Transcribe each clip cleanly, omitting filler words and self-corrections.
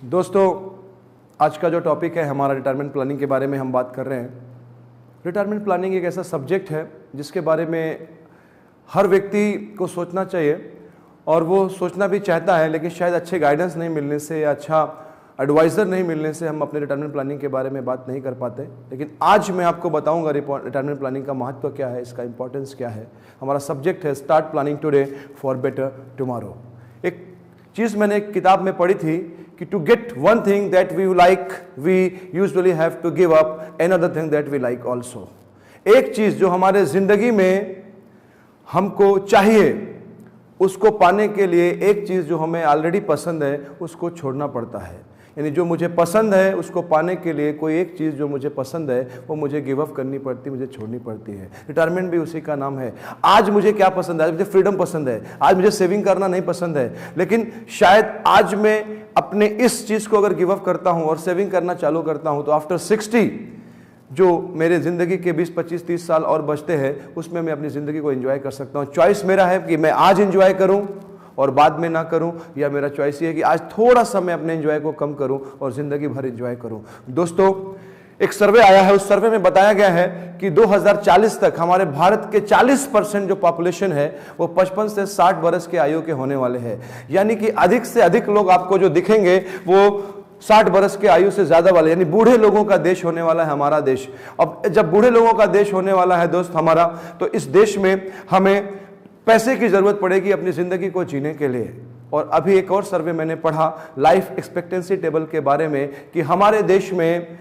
दोस्तों, आज का जो टॉपिक है हमारा रिटायरमेंट प्लानिंग के बारे में हम बात कर रहे हैं। रिटायरमेंट प्लानिंग एक ऐसा सब्जेक्ट है जिसके बारे में हर व्यक्ति को सोचना चाहिए और वो सोचना भी चाहता है, लेकिन शायद अच्छे गाइडेंस नहीं मिलने से या अच्छा एडवाइज़र नहीं मिलने से हम अपने रिटायरमेंट प्लानिंग के बारे में बात नहीं कर पाते। लेकिन आज मैं आपको बताऊंगा रिटायरमेंट प्लानिंग का महत्व क्या है, इसका इंपॉर्टेंस क्या है। हमारा सब्जेक्ट है start planning today for better tomorrow. एक चीज़ मैंने एक किताब में पढ़ी थी कि to get one thing that we like we usually have to give up another thing that we like also. एक चीज़ जो हमारे ज़िंदगी में हमको चाहिए, उसको पाने के लिए एक चीज़ जो हमें ऑलरेडी पसंद है उसको छोड़ना पड़ता है। यानी जो मुझे पसंद है उसको पाने के लिए कोई एक चीज़ जो मुझे पसंद है वो मुझे गिव अप करनी पड़ती, मुझे छोड़नी पड़ती है। रिटायरमेंट भी उसी का नाम है। आज मुझे क्या पसंद है? आज मुझे फ्रीडम पसंद है, आज मुझे सेविंग करना नहीं पसंद है, लेकिन शायद आज मैं अपने इस चीज़ को अगर गिव अप करता हूँ और सेविंग करना चालू करता हूँ तो आफ्टर 60 जो मेरे ज़िंदगी के 20, 25, 30 साल और बचते हैं उसमें मैं अपनी ज़िंदगी को एंजॉय कर सकता हूँ। चॉइस मेरा है कि मैं आज एंजॉय करूँ और बाद में ना करूं, या मेरा चॉइस ये है कि आज थोड़ा सा मैं अपने एंजॉय को कम करूं और ज़िंदगी भर एंजॉय करूं। दोस्तों, एक सर्वे आया है, उस सर्वे में बताया गया है कि 2040 तक हमारे भारत के 40% जो पॉपुलेशन है वो 55 से 60 बरस के आयु के होने वाले हैं। यानी कि अधिक से अधिक लोग आपको जो दिखेंगे वो 60 बरस के आयु से ज्यादा वाले, यानी बूढ़े लोगों का देश होने वाला है हमारा देश। अब जब बूढ़े लोगों का देश होने वाला है दोस्त हमारा, तो इस देश में हमें पैसे की जरूरत पड़ेगी अपनी जिंदगी को जीने के लिए। और अभी एक और सर्वे मैंने पढ़ा लाइफ एक्सपेक्टेंसी टेबल के बारे में कि हमारे देश में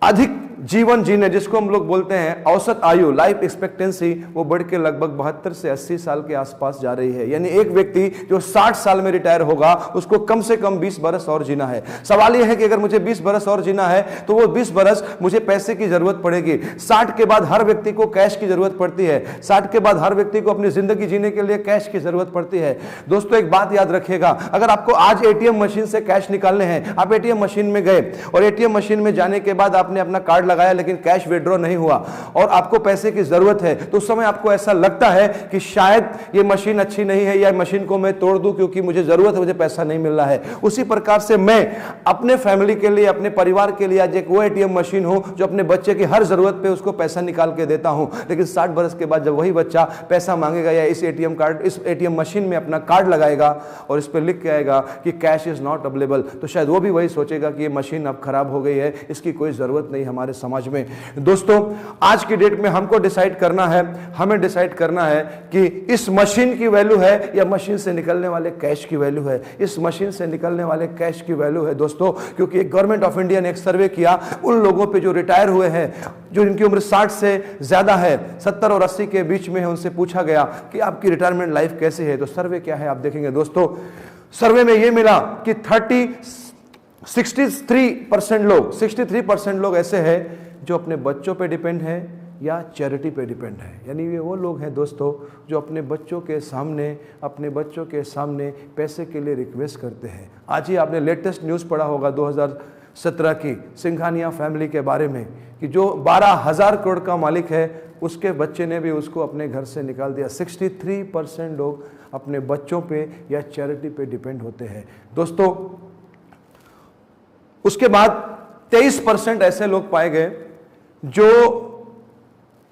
अधिक जीवन जीने, जिसको हम लोग बोलते हैं औसत आयु, लाइफ एक्सपेक्टेंसी, वो बढ़ के लगभग 72 से 80 साल के आसपास जा रही है। यानी एक व्यक्ति जो 60 साल में रिटायर होगा उसको कम से कम 20 बरस और जीना है। सवाल यह है कि अगर मुझे 20 बरस और जीना है तो वो 20 बरस मुझे पैसे की जरूरत पड़ेगी। 60 के बाद हर व्यक्ति को कैश की जरूरत पड़ती है। 60 के बाद हर व्यक्ति को अपनी जिंदगी जीने के लिए कैश की जरूरत पड़ती है। दोस्तों, एक बात याद रखिएगा, अगर आपको आज एटीएम मशीन से कैश निकालने हैं, आप एटीएम मशीन में गए और एटीएम मशीन में जाने के बाद आपने अपना कार्ड लगाया लेकिन कैश विड्रॉ नहीं हुआ और आपको पैसे की जरूरत है, तो उस समय आपको ऐसा लगता है कि शायद ये मशीन अच्छी नहीं है या मशीन को मैं तोड़ दूं क्योंकि मुझे जरूरत है, मुझे पैसा नहीं मिल रहा है। उसी प्रकार से मैं अपने फैमिली के लिए, अपने परिवार के लिए आज एक वो एटीएम मशीन हूं जो अपने बच्चे की हर जरूरत पे उसको पैसा निकाल के देता हूं। लेकिन 60 बरस के बाद जब वही बच्चा पैसा मांगेगा या इस एटीएम मशीन में अपना कार्ड लगाएगा और इस पर लिख के आएगा कि कैश इज नॉट अवेलेबल, तो शायद वो भी वही सोचेगा कि ये मशीन अब खराब हो गई है, इसकी कोई जरूरत नहीं हमारे समाज में। दोस्तों, आज की डेट में हमको डिसाइड करना है, हमें डिसाइड करना है कि इस मशीन की वैल्यू है या मशीन से निकलने वाले कैश की वैल्यू है। इस मशीन से निकलने वाले कैश की वैल्यू है दोस्तों, क्योंकि एक गवर्नमेंट ऑफ इंडिया ने एक सर्वे किया उन लोगों पे जो रिटायर हुए हैं, जो इनकी उम्र 60 से ज्यादा है, 70 और 80 के बीच में है, उनसे पूछा गया कि आपकी रिटायरमेंट लाइफ कैसी है। तो सर्वे क्या है आप देखेंगे दोस्तों, सर्वे में यह मिला कि 63% लोग ऐसे हैं जो अपने बच्चों पे डिपेंड है या चैरिटी पे डिपेंड है। यानी ये वो लोग हैं दोस्तों जो अपने बच्चों के सामने पैसे के लिए रिक्वेस्ट करते हैं। आज ही आपने लेटेस्ट न्यूज़ पढ़ा होगा 2017 की सिंघानिया फैमिली के बारे में कि जो 12,000 करोड़ का मालिक है उसके बच्चे ने भी उसको अपने घर से निकाल दिया। 63% लोग अपने बच्चों पे या चैरिटी पे डिपेंड होते हैं दोस्तों। उसके बाद 23% ऐसे लोग पाए गए जो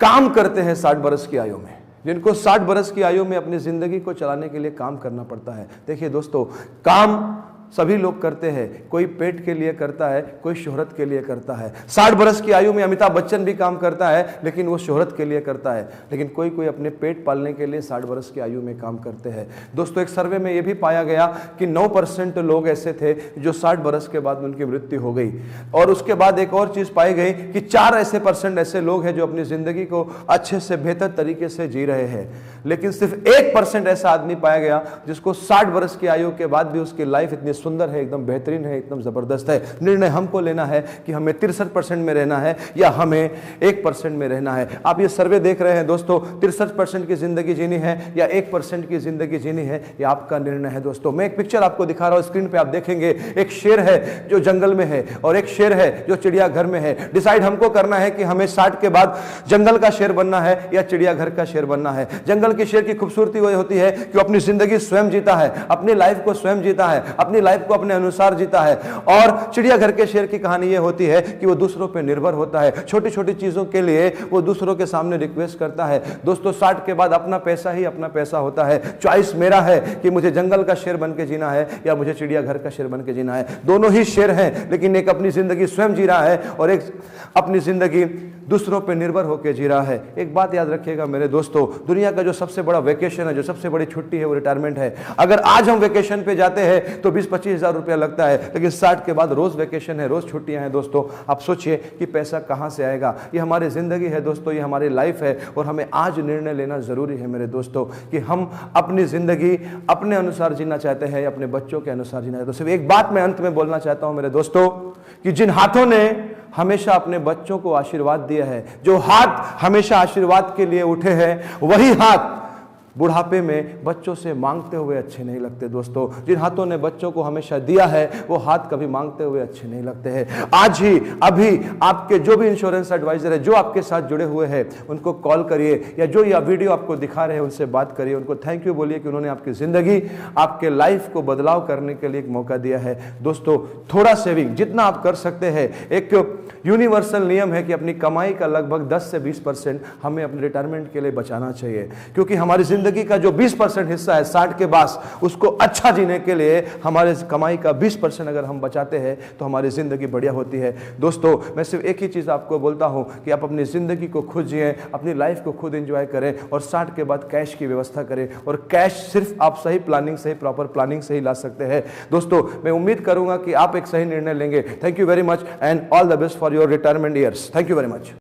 काम करते हैं 60 बरस की आयु में, जिनको 60 बरस की आयु में अपनी जिंदगी को चलाने के लिए काम करना पड़ता है। देखिए दोस्तों, काम सभी लोग करते हैं, कोई पेट के लिए करता है, कोई शोहरत के लिए करता है। 60 बरस की आयु में अमिताभ बच्चन भी काम करता है लेकिन वो शोहरत के लिए करता है, लेकिन कोई कोई अपने पेट पालने के लिए 60 बरस की आयु में काम करते हैं। दोस्तों, एक सर्वे में यह भी पाया गया कि 9% लोग ऐसे थे जो 60 बरस के बाद उनकी मृत्यु हो गई। और उसके बाद एक और चीज पाई गई कि 4% ऐसे लोग हैं जो अपनी जिंदगी को अच्छे से बेहतर तरीके से जी रहे हैं, लेकिन सिर्फ 1% ऐसा आदमी पाया गया जिसको 60 बरस की आयु के बाद भी उसकी लाइफ इतनी सुंदर है, एकदम बेहतरीन है, एकदम जबरदस्त है। निर्णय हमको लेना है कि हमें 63% में रहना है या हमें 1% में रहना है। आप ये सर्वे देख रहे हैं दोस्तों, 63% की जिंदगी जीनी है या 1% की जिंदगी जीनी है, ये आपका निर्णय है दोस्तों। मैं एक पिक्चर आपको दिखा रहा हूं, स्क्रीन पे आप देखेंगे, एक शेर है जो जंगल में है और एक शेर है जो चिड़ियाघर में है। डिसाइड हमको करना है कि हमें 60 के बाद जंगल का शेर बनना है या चिड़ियाघर का शेर बनना है। जंगल के शेर की खूबसूरती वही होती है कि वो अपनी जिंदगी स्वयं जीता है, अपनी लाइफ को स्वयं जीता है, अपनी लाइफ को अपने अनुसार जीता है। और चिड़ियाघर के शेर की कहानी यह होती है कि वो दूसरों पे निर्भर होता है, छोटी छोटी चीजों के लिए वो दूसरों के सामने रिक्वेस्ट करता है। दोस्तों 60 के बाद अपना पैसा ही अपना पैसा होता है। चॉइस मेरा है कि मुझे जंगल का शेर बन के जीना है या मुझे चिड़ियाघर का शेर बन के जीना है। दोनों ही शेर हैं, लेकिन एक अपनी जिंदगी स्वयं जी रहा है और एक अपनी जिंदगी दूसरों पे निर्भर होकर जी रहा है। एक बात याद रखिएगा मेरे दोस्तों, दुनिया का जो सबसे बड़ा वेकेशन है, जो सबसे बड़ी छुट्टी है, वो रिटायरमेंट है। अगर आज हम वेकेशन पे जाते हैं तो 20-25 हज़ार रुपया लगता है, लेकिन 60 के बाद रोज वेकेशन है, रोज छुट्टियां हैं। दोस्तों आप सोचिए कि पैसा कहां से आएगा। ये हमारी जिंदगी है दोस्तों, ये हमारी लाइफ है और हमें आज निर्णय लेना जरूरी है मेरे दोस्तों कि हम अपनी जिंदगी अपने अनुसार जीना चाहते हैं या अपने बच्चों के अनुसार जीना चाहते हैं। तो सिर्फ एक बात मैं अंत में बोलना चाहता हूं मेरे दोस्तों कि जिन हाथों ने हमेशा अपने बच्चों को आशीर्वाद दिया है, जो हाथ हमेशा आशीर्वाद के लिए उठे हैं, वही हाथ बुढ़ापे में बच्चों से मांगते हुए अच्छे नहीं लगते। दोस्तों जिन हाथों ने बच्चों को हमेशा दिया है, वो हाथ कभी मांगते हुए अच्छे नहीं लगते हैं। आज ही अभी आपके जो भी इंश्योरेंस एडवाइजर है, जो आपके साथ जुड़े हुए हैं, उनको कॉल करिए या जो यह वीडियो आपको दिखा रहे हैं उनसे बात करिए, उनको थैंक यू बोलिए कि उन्होंने आपकी जिंदगी, आपके लाइफ को बदलाव करने के लिए एक मौका दिया है। दोस्तों थोड़ा सेविंग जितना आप कर सकते हैं, एक यूनिवर्सल नियम है कि अपनी कमाई का लगभग 10 से 20% हमें अपने रिटायरमेंट के लिए बचाना चाहिए, क्योंकि हमारी जिंदगी का जो 20% हिस्सा है 60 के बाद, उसको अच्छा जीने के लिए हमारे कमाई का 20% अगर हम बचाते हैं तो हमारी जिंदगी बढ़िया होती है। दोस्तों मैं सिर्फ एक ही चीज आपको बोलता हूं कि आप अपनी जिंदगी को खुद जिए, अपनी लाइफ को खुद एंजॉय करें और 60 के बाद कैश की व्यवस्था करें। और कैश सिर्फ आप सही प्लानिंग से, प्रॉपर प्लानिंग से ही ला सकते हैं। दोस्तों मैं उम्मीद करूंगा कि आप एक सही निर्णय लेंगे। Thank you very much and all the best for your retirement years. Thank you very much.